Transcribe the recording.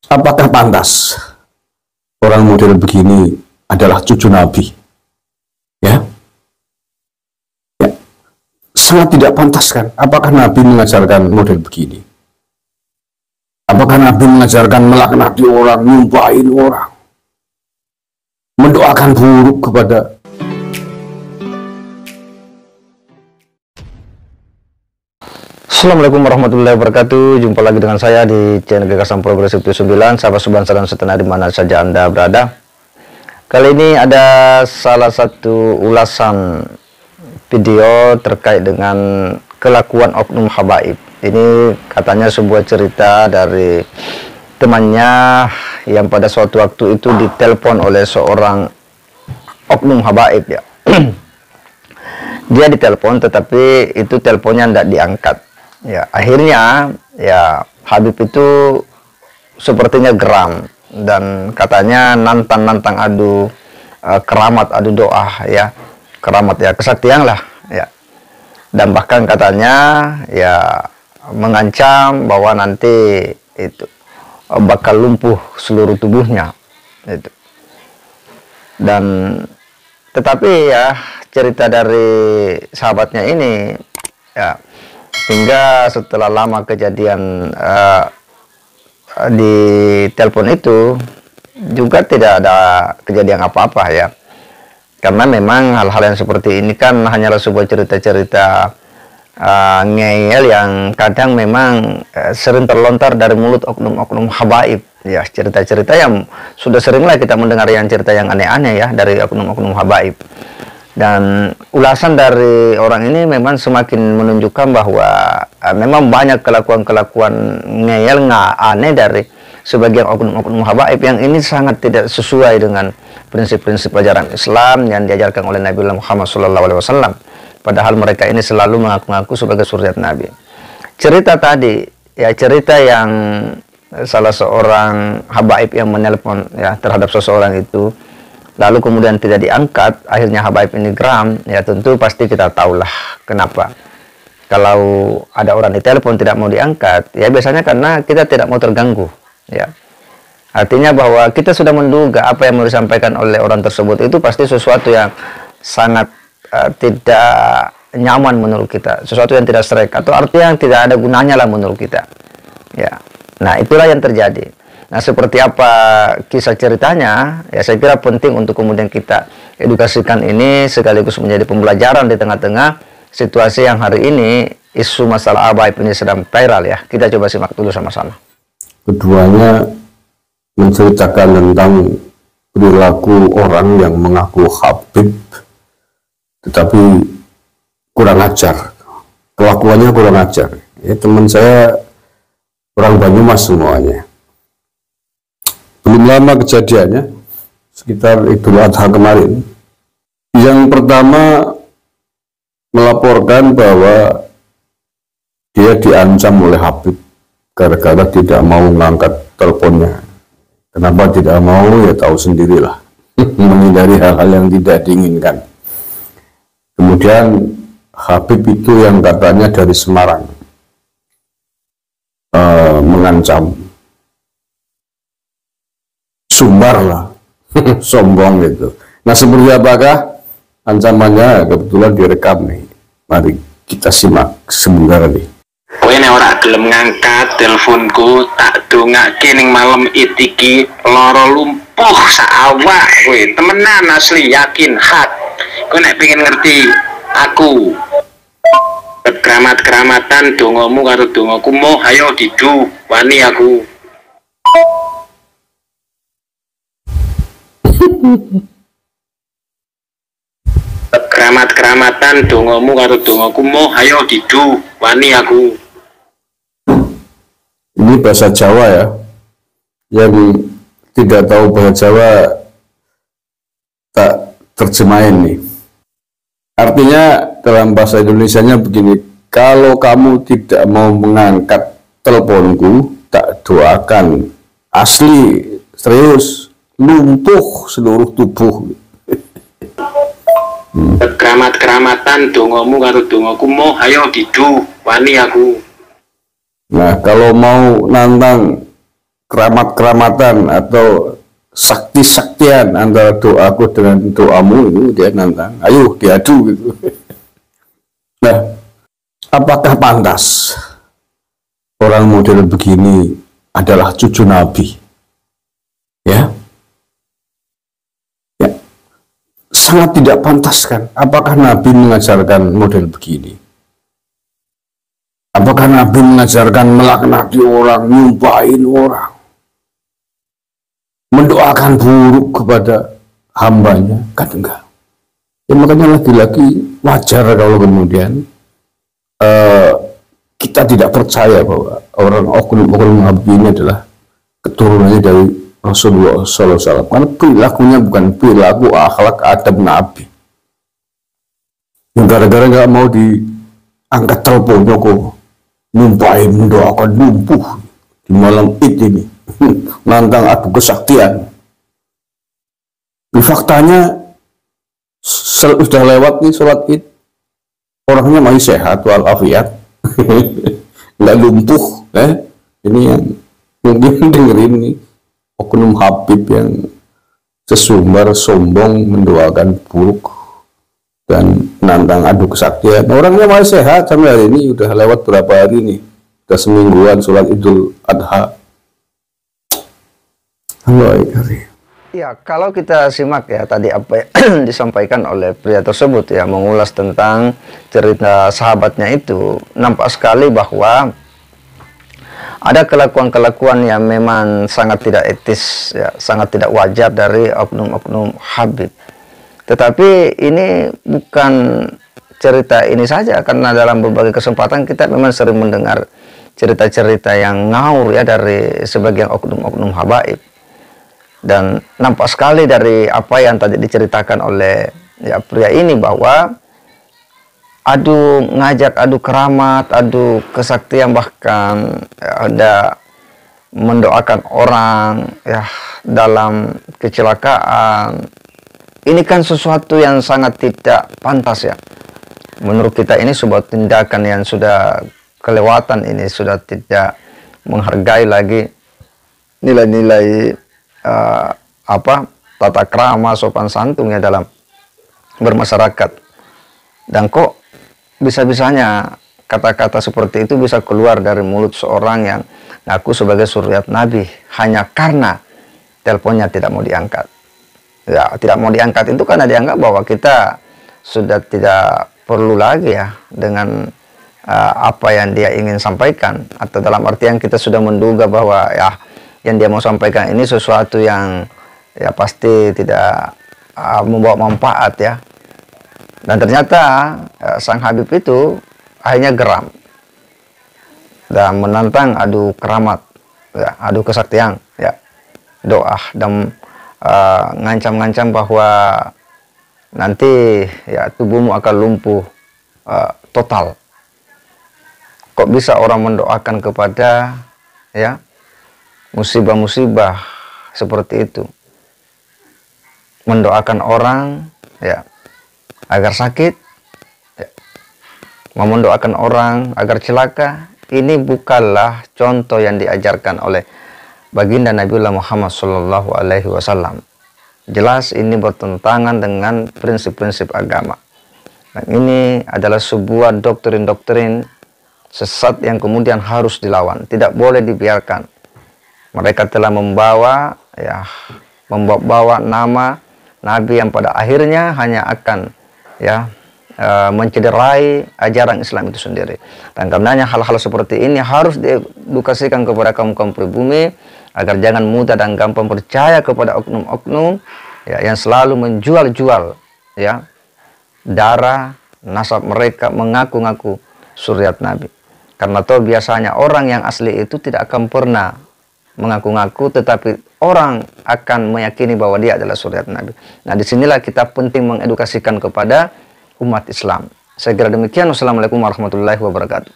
Apakah pantas orang model begini adalah cucu Nabi? Ya, ya. Sangat tidak pantas kan? Apakah Nabi mengajarkan model begini? Apakah Nabi mengajarkan melaknati orang, nyumpahin orang, mendoakan buruk kepada? Assalamualaikum warahmatullahi wabarakatuh. Jumpa lagi dengan saya di channel Gagasan Progresif 79. Sahabat sebangsa dan setanah di mana saja Anda berada. Kali ini ada salah satu ulasan video terkait dengan kelakuan oknum habaib. Ini katanya sebuah cerita dari temannya yang pada suatu waktu itu ditelepon oleh seorang oknum habaib ya. Dia ditelepon tetapi itu teleponnya tidak diangkat. Ya, akhirnya ya Habib itu sepertinya geram dan katanya nantang adu keramat, adu doa ya, keramat ya, kesaktian lah ya, dan bahkan katanya ya mengancam bahwa nanti itu bakal lumpuh seluruh tubuhnya itu. Dan tetapi ya cerita dari sahabatnya ini ya, hingga setelah lama kejadian di telepon itu juga tidak ada kejadian apa-apa ya, karena memang hal-hal yang seperti ini kan hanyalah sebuah cerita-cerita ngeyel yang kadang memang sering terlontar dari mulut oknum-oknum habaib ya, cerita-cerita yang sudah seringlah kita mendengar yang cerita yang aneh-aneh ya dari oknum-oknum habaib. Dan ulasan dari orang ini memang semakin menunjukkan bahwa memang banyak kelakuan-kelakuan ngeyel, aneh dari sebagian oknum-oknum habaib yang ini sangat tidak sesuai dengan prinsip-prinsip ajaran Islam yang diajarkan oleh Nabi Muhammad SAW. Padahal mereka ini selalu mengaku-ngaku sebagai suriat Nabi. Cerita tadi, ya cerita yang salah seorang habaib yang menelpon ya terhadap seseorang itu, lalu kemudian tidak diangkat, akhirnya habaib ini geram, ya tentu pasti kita tahulah kenapa. Kalau ada orang ditelepon tidak mau diangkat, ya biasanya karena kita tidak mau terganggu, ya. Artinya bahwa kita sudah menduga apa yang mau disampaikan oleh orang tersebut itu pasti sesuatu yang sangat tidak nyaman menurut kita, sesuatu yang tidak strike, atau artinya yang tidak ada gunanya lah menurut kita, ya. Nah itulah yang terjadi. Nah, seperti apa kisah ceritanya, ya saya kira penting untuk kemudian kita edukasikan ini sekaligus menjadi pembelajaran di tengah-tengah situasi yang hari ini isu masalah habaib ini sedang viral ya. Kita coba simak dulu sama-sama. Keduanya menceritakan tentang perilaku orang yang mengaku habib tetapi kurang ajar, kelakuannya kurang ajar. Ya, teman saya orang Banyumas semuanya. Belum lama kejadiannya, sekitar Idul Adha kemarin. Yang pertama melaporkan bahwa dia diancam oleh Habib gara-gara tidak mau mengangkat teleponnya. Kenapa tidak mau? Ya tahu sendirilah. Menghindari hal-hal yang tidak diinginkan. Kemudian Habib itu yang katanya dari Semarang mengancam, sumbar lah, sombong gitu. Nah seperti apakah ancamannya? Kebetulan direkam nih. Mari kita simak sebentar nih. Kowe nek ora gelem ngangkat teleponku, tak dongake ning malam iki lara lumpuh sak awak kowe. Temenan asli, yakin hak. Kowe nek pengen ngerti aku keramat-keramatan dongamu karo dongaku moh ayo didu wani aku. Keramat-keramatan dongamu karo dongaku moh ayo didu wani aku. Ini bahasa Jawa ya. Yang tidak tahu bahasa Jawa tak terjemahin nih. Artinya dalam bahasa Indonesianya begini, kalau kamu tidak mau mengangkat teleponku, tak doakan, asli serius, lumpuh seluruh tubuh. Keramat-keramatan dongamu karo dongaku moh ayo didu wani aku. Nah kalau mau nantang keramat-keramatan atau sakti-saktian antara doaku dengan doamu, itu dia nantang, ayo diadu gitu. Nah, apakah pantas orang model begini adalah cucu Nabi? Ya, ya, sangat tidak pantas kan? Apakah Nabi mengajarkan model begini? Apakah Nabi mengajarkan melaknati orang, nyumpahin orang, mendoakan buruk kepada hambanya? Kan enggak. Ya, makanya lagi-lagi wajar kalau kemudian kita tidak percaya bahwa orang oknum-oknum Nabi ini adalah keturunannya dari Rasulullah SAW. Karena perilakunya bukan perilaku akhlak adab Nabi. Gara-gara nggak mau diangkat teleponnya kok nyumpahin, mendoakan lumpuh di malam Id ini. Nantang adu kesaktian. Di faktanya sudah lewat nih sholat Id, orangnya masih sehat walafiat, nggak lumpuh. Ini yang mungkin dengerin nih oknum Habib yang sesumbar sombong mendoakan buruk dan nantang adu kesaktian. Orangnya masih sehat sampai hari ini, udah lewat berapa hari nih, udah semingguan sholat Idul Adha. Ya, kalau kita simak ya tadi apa yang disampaikan oleh pria tersebut ya, mengulas tentang cerita sahabatnya itu, nampak sekali bahwa ada kelakuan-kelakuan yang memang sangat tidak etis ya, sangat tidak wajar dari oknum-oknum Habib. Tetapi ini bukan cerita ini saja, karena dalam berbagai kesempatan kita memang sering mendengar cerita-cerita yang ngawur ya dari sebagian oknum-oknum habaib. Dan nampak sekali dari apa yang tadi diceritakan oleh ya pria ini bahwa ngajak adu keramat, adu kesaktian, bahkan ya, ada mendoakan orang ya dalam kecelakaan. Ini kan sesuatu yang sangat tidak pantas ya. Menurut kita ini sebuah tindakan yang sudah kelewatan, ini sudah tidak menghargai lagi nilai-nilai tata krama, sopan santun ya dalam bermasyarakat. Dan kok bisa-bisanya kata-kata seperti itu bisa keluar dari mulut seorang yang ngaku sebagai suriat Nabi hanya karena teleponnya tidak mau diangkat. Ya, tidak mau diangkat itu karena dianggap bahwa kita sudah tidak perlu lagi ya dengan apa yang dia ingin sampaikan, atau dalam artian kita sudah menduga bahwa ya yang dia mau sampaikan ini sesuatu yang ya pasti tidak membawa manfaat ya. Dan ternyata sang Habib itu akhirnya geram dan menantang adu keramat ya, adu kesaktian ya, doa, dan ngancam-ngancam bahwa nanti ya tubuhmu akan lumpuh total. Kok bisa orang mendoakan kepada ya musibah-musibah seperti itu, mendoakan orang ya agar sakit ya, mendoakan orang agar celaka? Ini bukanlah contoh yang diajarkan oleh baginda Nabiullah Muhammad SAW. Jelas ini bertentangan dengan prinsip-prinsip agama. Dan ini adalah sebuah doktrin-doktrin sesat yang kemudian harus dilawan, tidak boleh dibiarkan. Mereka telah membawa nama Nabi yang pada akhirnya hanya akan ya mencederai ajaran Islam itu sendiri. Dan karenanya hal-hal seperti ini harus diedukasikan kepada kaum-kaum pribumi agar jangan mudah dan gampang percaya kepada oknum-oknum ya, yang selalu menjual-jual ya darah nasab mereka, mengaku-ngaku suriat Nabi. Karena toh biasanya orang yang asli itu tidak akan pernah mengaku-ngaku, tetapi orang akan meyakini bahwa dia adalah suriat Nabi. Nah, disinilah kita penting mengedukasikan kepada umat Islam. Saya kira demikian. Wassalamualaikum warahmatullahi wabarakatuh.